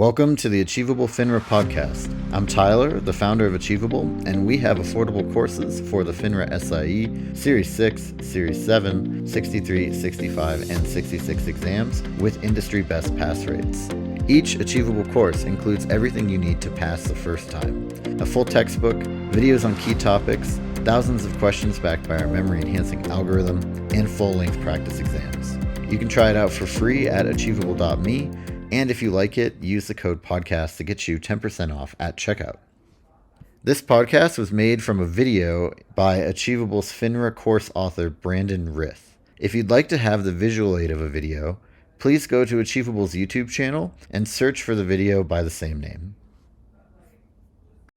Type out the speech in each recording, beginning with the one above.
Welcome to the Achievable FINRA podcast. I'm Tyler, the founder of Achievable, and we have affordable courses for the FINRA SIE, Series 6, Series 7, 63, 65, and 66 exams with industry best pass rates. Each Achievable course includes everything you need to pass the first time. A full textbook, videos on key topics, thousands of questions backed by our memory-enhancing algorithm, and full-length practice exams. You can try it out for free at achievable.me. And if you like it, use the code podcast to get you 10% off at checkout. This podcast was made from a video by Achievable's FINRA course author, Brandon Rith. If you'd like to have the visual aid of a video, please go to Achievable's YouTube channel and search for the video by the same name.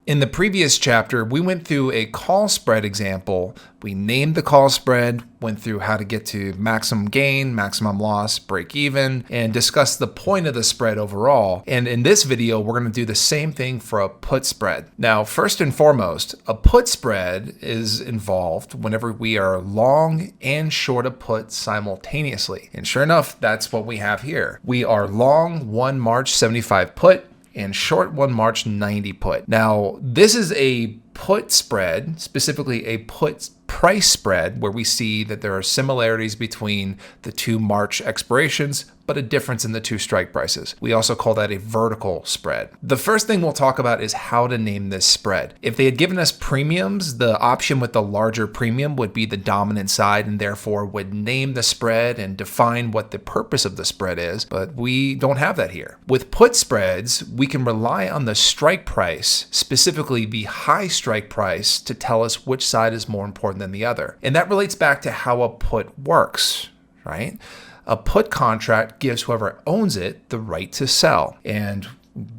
In the previous chapter, we went through a call spread example. We named the call spread, went through how to get to maximum gain, maximum loss, break even, and discussed the point of the spread overall. And in this video, we're going to do the same thing for a put spread. Now, first and foremost, a put spread is involved whenever we are long and short a put simultaneously. And sure enough, that's what we have here. We are long 1 March 75 put, and short 1 March 90 put. Now, this is a put spread, specifically a put price spread, where we see that there are similarities between the two March expirations, but a difference in the two strike prices. We also call that a vertical spread. The first thing we'll talk about is how to name this spread. If they had given us premiums, the option with the larger premium would be the dominant side and therefore would name the spread and define what the purpose of the spread is, but we don't have that here. With put spreads, we can rely on the strike price, specifically the high strike price, to tell us which side is more important than the other. And that relates back to how a put works, right? A put contract gives whoever owns it the right to sell. And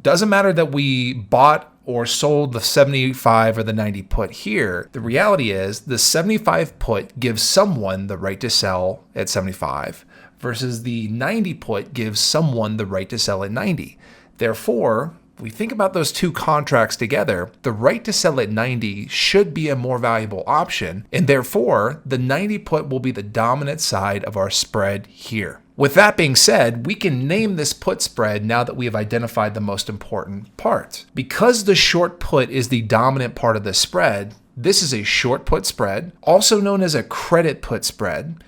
doesn't matter that we bought or sold the 75 or the 90 put here. The reality is the 75 put gives someone the right to sell at 75 versus the 90 put gives someone the right to sell at 90. Therefore, we think about those two contracts together, the right to sell at 90 should be a more valuable option, and therefore the 90 put will be the dominant side of our spread here. With that being said, we can name this put spread now that we have identified the most important part. Because the short put is the dominant part of the spread, this is a short put spread, also known as a credit put spread.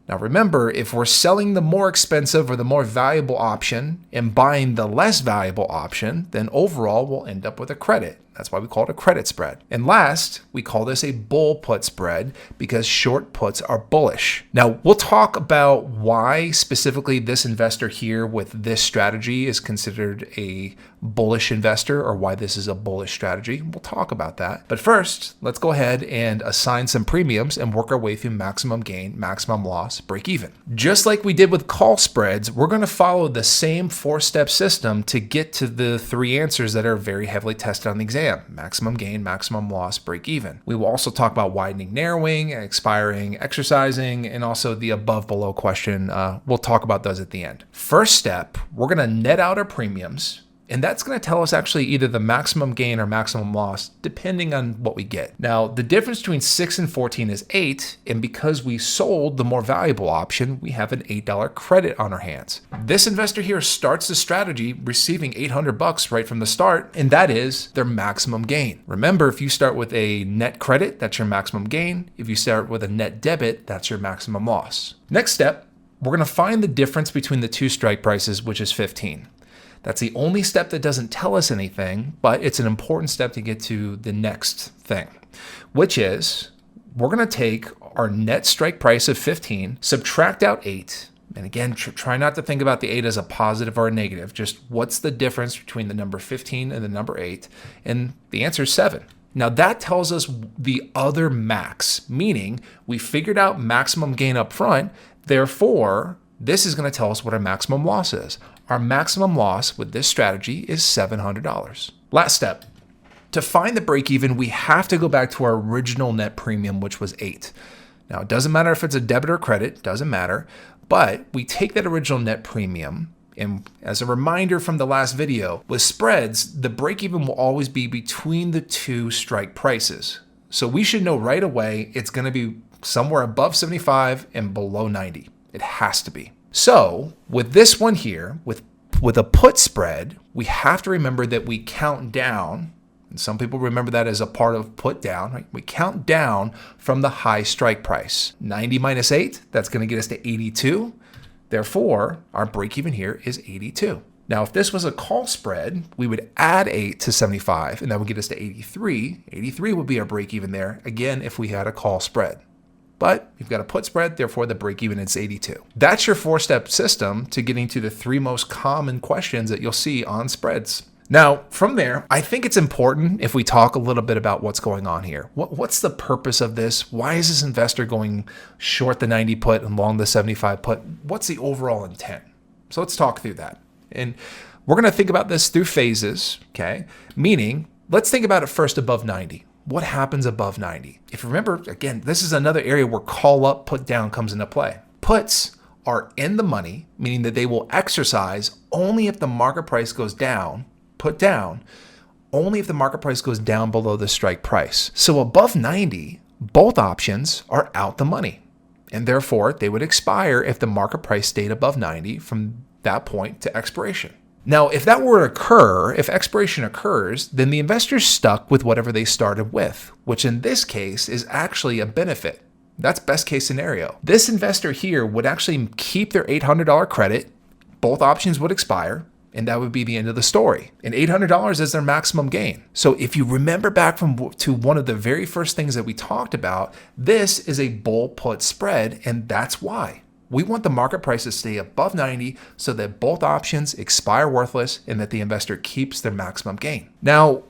Now remember, if we're selling the more expensive or the more valuable option and buying the less valuable option, then overall we'll end up with a credit. That's why we call it a credit spread. And last, we call this a bull put spread because short puts are bullish. Now, we'll talk about why specifically this investor here with this strategy is considered a bullish investor or why this is a bullish strategy. We'll talk about that. But first, let's go ahead and assign some premiums and work our way through maximum gain, maximum loss, break even. Just like we did with call spreads, we're going to follow the same 4-step system to get to the 3 answers that are very heavily tested on the exam. Maximum gain, maximum loss, break even. We will also talk about widening, narrowing, expiring, exercising, and also the above below question. We'll talk about those at the end. First step, we're going to net out our premiums. And that's going to tell us actually either the maximum gain or maximum loss, depending on what we get. Now, the difference between 6 and 14 is 8. And because we sold the more valuable option, we have an $8 credit on our hands. This investor here starts the strategy receiving $800 right from the start, and that is their maximum gain. Remember, if you start with a net credit, that's your maximum gain. If you start with a net debit, that's your maximum loss. Next step, we're going to find the difference between the two strike prices, which is 15. That's the only step that doesn't tell us anything, but it's an important step to get to the next thing, which is we're going to take our net strike price of 15, subtract out 8. And again, try not to think about the 8 as a positive or a negative. Just what's the difference between the number 15 and the number 8? And the answer is 7. Now that tells us the other max, meaning we figured out maximum gain up front. Therefore, this is going to tell us what our maximum loss is. Our maximum loss with this strategy is $700. Last step. To find the break even, we have to go back to our original net premium, which was 8. Now, it doesn't matter if it's a debit or credit, doesn't matter, but we take that original net premium, and as a reminder from the last video, with spreads, the break even will always be between the two strike prices. So we should know right away it's going to be somewhere above 75 and below 90. It has to be. So with this one here, with with a put spread, we have to remember that we count down, and some people remember that as a part of put down, right? We count down from the high strike price. 90 minus 8, that's going to get us to 82. Therefore, our break even here is 82. Now, if this was a call spread, we would add 8 to 75, and that would get us to 83. 83 would be our break even there, again, if we had a call spread. But you've got a put spread, therefore the break even is 82. That's your 4-step system to getting to the 3 most common questions that you'll see on spreads. Now, from there, I think it's important if we talk a little bit about what's going on here. What's the purpose of this? Why is this investor going short the 90 put and long the 75 put? What's the overall intent? So let's talk through that. And we're going to think about this through phases, okay? Meaning, let's think about it first above 90. What happens above 90? If you remember, again, this is another area where call up, put down comes into play. Puts are in the money, meaning that they will exercise only if the market price goes down, put down, only if the market price goes down below the strike price. So above 90, both options are out the money, and therefore they would expire if the market price stayed above 90 from that point to expiration. Now, if that were to occur, if expiration occurs, then the investor's stuck with whatever they started with, which in this case is actually a benefit. That's best case scenario. This investor here would actually keep their $800 credit. Both options would expire, and that would be the end of the story. And $800 is their maximum gain. So if you remember back to one of the very first things that we talked about, this is a bull put spread, and that's why. We want the market price to stay above 90 so that both options expire worthless and that the investor keeps their maximum gain. Now,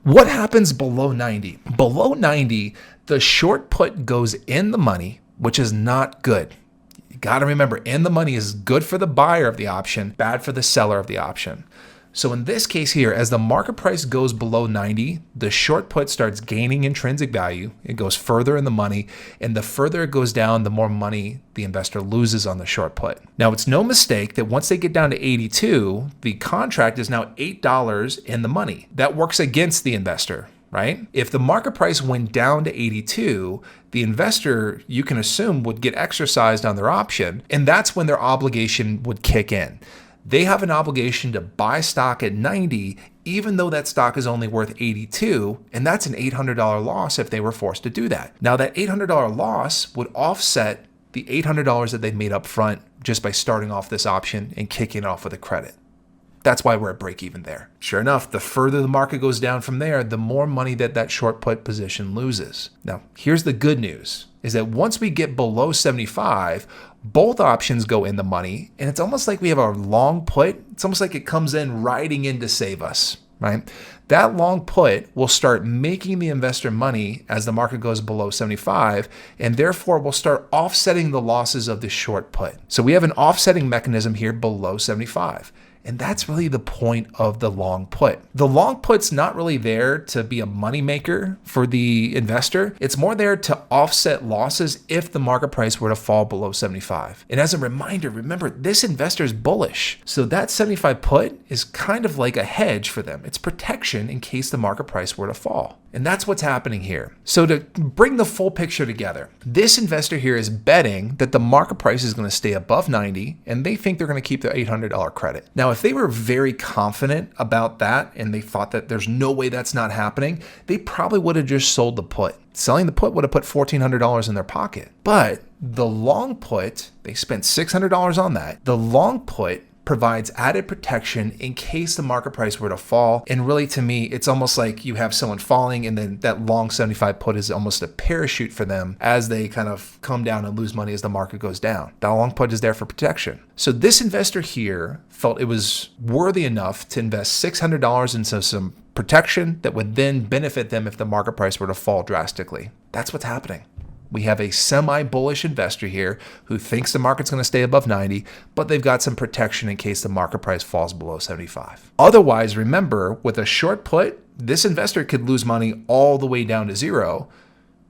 what happens below 90? Below 90, the short put goes in the money, which is not good. You got to remember, in the money is good for the buyer of the option, bad for the seller of the option. So in this case here, as the market price goes below 90, the short put starts gaining intrinsic value. It goes further in the money, and the further it goes down, the more money the investor loses on the short put. Now, it's no mistake that once they get down to 82, the contract is now $8 in the money. That works against the investor, right? If the market price went down to 82, the investor, you can assume, would get exercised on their option, and that's when their obligation would kick in. They have an obligation to buy stock at 90, even though that stock is only worth 82, and that's an $800 loss if they were forced to do that. Now, that $800 loss would offset the $800 that they made up front just by starting off this option and kicking off with a credit. That's why we're at break even there. Sure enough, the further the market goes down from there, the more money that short put position loses. Now, here's the good news, is that once we get below 75, both options go in the money, and it's almost like we have a long put. It's almost like it comes in riding in to save us, right? That long put will start making the investor money as the market goes below 75, and therefore will start offsetting the losses of the short put. So we have an offsetting mechanism here below 75. And that's really the point of the long put. The long put's not really there to be a moneymaker for the investor. It's more there to offset losses if the market price were to fall below 75. And as a reminder, remember, this investor is bullish. So that 75 put is kind of like a hedge for them. It's protection in case the market price were to fall. And that's what's happening here. So to bring the full picture together, this investor here is betting that the market price is going to stay above 90, and they think they're going to keep their $800 credit. Now, if they were very confident about that and they thought that there's no way that's not happening, they probably would have just sold the put. Selling the put would have put $1,400 in their pocket. But the long put, they spent $600 on that. The long put provides added protection in case the market price were to fall. And really, to me, it's almost like you have someone falling, and then that long 75 put is almost a parachute for them as they kind of come down and lose money as the market goes down. That long put is there for protection. So this investor here felt it was worthy enough to invest $600 into some protection that would then benefit them if the market price were to fall drastically. That's what's happening. We have a semi-bullish investor here who thinks the market's going to stay above 90, but they've got some protection in case the market price falls below 75. Otherwise, remember, with a short put, this investor could lose money all the way down to zero,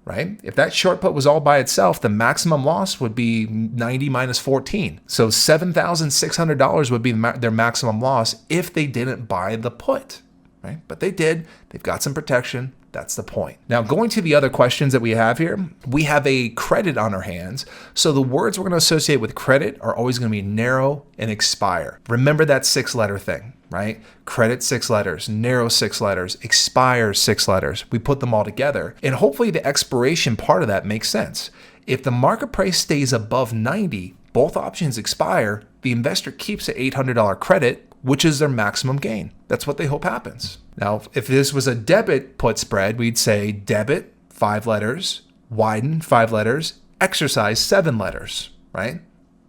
right? If that short put was all by itself, the maximum loss would be 90 minus 14. So $7,600 would be their maximum loss if they didn't buy the put, right? But they did. They've got some protection. That's the point. Now, going to the other questions that we have here, we have a credit on our hands. So the words we're going to associate with credit are always going to be narrow and expire. Remember that 6-letter thing, right? Credit 6 letters, narrow 6 letters, expire 6 letters. We put them all together. And hopefully the expiration part of that makes sense. If the market price stays above 90, both options expire, the investor keeps an $800 credit, which is their maximum gain. That's what they hope happens. Now, if this was a debit put spread, we'd say debit, 5 letters, widen, 5 letters, exercise, 7 letters, right?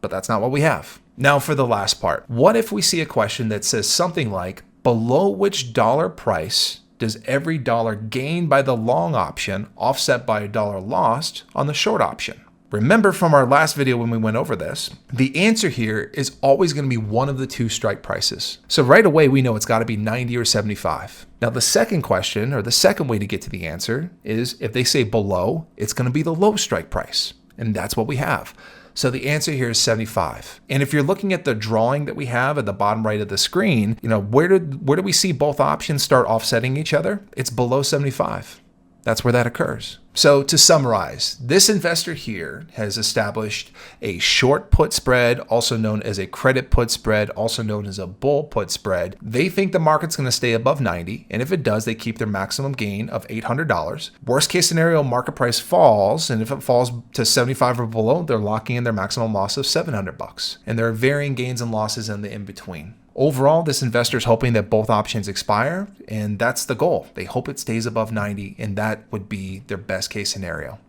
But that's not what we have. Now for the last part. What if we see a question that says something like, below which dollar price does every dollar gained by the long option offset by a dollar lost on the short option? Remember from our last video when we went over this, the answer here is always going to be one of the 2 strike prices. So right away, we know it's got to be 90 or 75. Now, the second question, or the second way to get to the answer, is if they say below, it's going to be the low strike price. And that's what we have. So the answer here is 75. And if you're looking at the drawing that we have at the bottom right of the screen, where do we see both options start offsetting each other? It's below 75. That's where that occurs. So to summarize, this investor here has established a short put spread, also known as a credit put spread, also known as a bull put spread. They think the market's going to stay above 90, and if it does, they keep their maximum gain of $800. Worst case scenario, market price falls, and if it falls to 75 or below, they're locking in their maximum loss of $700. And there are varying gains and losses in the in-between. Overall, this investor is hoping that both options expire, and that's the goal. They hope it stays above 90, and that would be their best case scenario.